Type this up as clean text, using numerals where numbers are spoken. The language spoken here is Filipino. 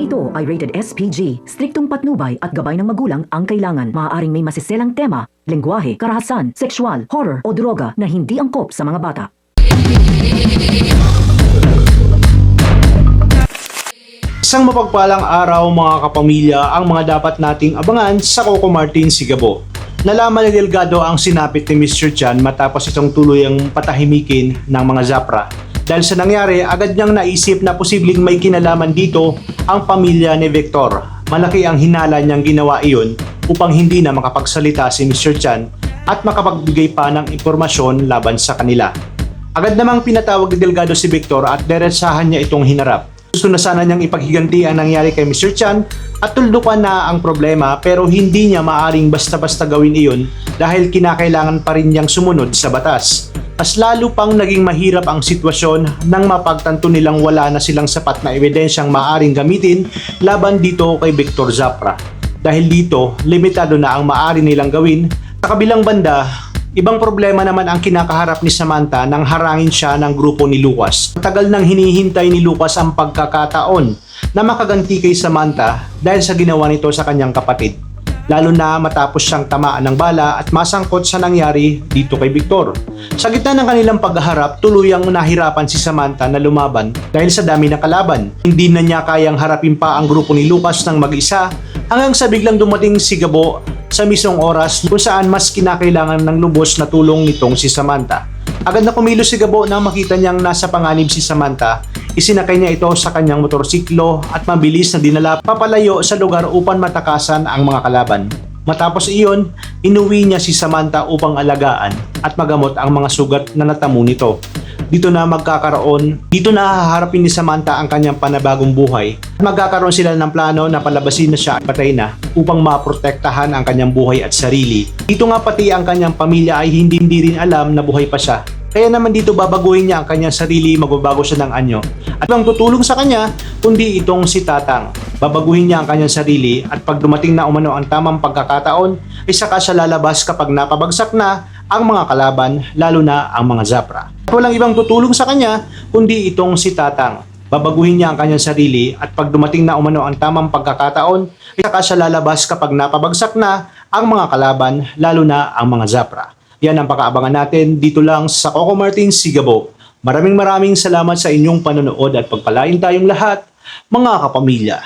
ito ay rated SPG. Striktong patnubay at gabay ng magulang ang kailangan. Maaaring may masiselang tema, lengguwahe, karahasan, sexual, horror o droga na hindi angkop sa mga bata. Isang mapagpalang araw mga kapamilya ang mga dapat nating abangan sa Coco Martin Sigabo. Nalaman ni Delgado ang sinapit ni Mr. Chan matapos itong tuluyang patahimikin ng mga Zapra. Dahil sa nangyari, agad niyang naisip na posibleng may kinalaman dito ang pamilya ni Victor. Malaki ang hinala niyang ginawa iyon upang hindi na makapagsalita si Mr. Chan at makapagbigay pa ng impormasyon laban sa kanila. Agad namang pinatawag ni Delgado si Victor at diretsahan niya itong hinarap. Gusto na sana niyang ipaghiganti ang nangyari kay Mr. Chan at tuldukan na ang problema pero hindi niya maaring basta-basta gawin iyon dahil kinakailangan pa rin niyang sumunod sa batas. Mas lalo pang naging mahirap ang sitwasyon nang mapagtanto nilang wala na silang sapat na ebidensyang maaring gamitin laban dito kay Victor Zapra. Dahil dito, limitado na ang maaari nilang gawin. Sa kabilang banda, ibang problema naman ang kinakaharap ni Samantha nang harangin siya ng grupo ni Lucas. Matagal nang hinihintay ni Lucas ang pagkakataon na makaganti kay Samantha dahil sa ginawa nito sa kanyang kapatid. Lalo na matapos siyang tamaan ng bala at masangkot sa nangyari dito kay Victor. Sa gitna ng kanilang paghaharap, tuluyang nahirapan si Samantha na lumaban dahil sa dami ng kalaban. Hindi na niya kayang harapin pa ang grupo ni Lucas ng mag-isa hanggang sa biglang dumating si Gabo sa mismong oras kung saan mas kinakailangan ng lubos na tulong nitong si Samantha. Agad na kumilos si Gabo nang makita niyang nasa panganib si Samantha. Isinakay niya ito sa kanyang motorsiklo at mabilis na dinala papalayo sa lugar upang matakasan ang mga kalaban. Matapos iyon, inuwi niya si Samantha upang alagaan at magamot ang mga sugat na natamo nito. Dito na haharapin ni Samantha ang kanyang panabagong buhay. Magkakaroon sila ng plano na palabasin na siya at patay na upang maprotektahan ang kanyang buhay at sarili. Dito nga pati ang kanyang pamilya ay hindi rin alam na buhay pa siya. Kaya naman dito babaguhin niya ang kanyang sarili, magbabago siya ng anyo. At ang tutulong sa kanya, kundi itong si Tatang. Babaguhin niya ang kanyang sarili at pag dumating na umano ang tamang pagkakataon, ay saka siya lalabas kapag napabagsak na ang mga kalaban, lalo na ang mga Zapra. At walang ibang tutulong sa kanya, kundi itong si Tatang. Babaguhin niya ang kanyang sarili at pag dumating na umano ang tamang pagkakataon, ay saka siya lalabas kapag napabagsak na ang mga kalaban, lalo na ang mga Zapra. Yan ang pakaabangan natin dito lang sa Coco Martin Sigabo. Maraming salamat sa inyong panonood at pagpalain tayong lahat, mga kapamilya.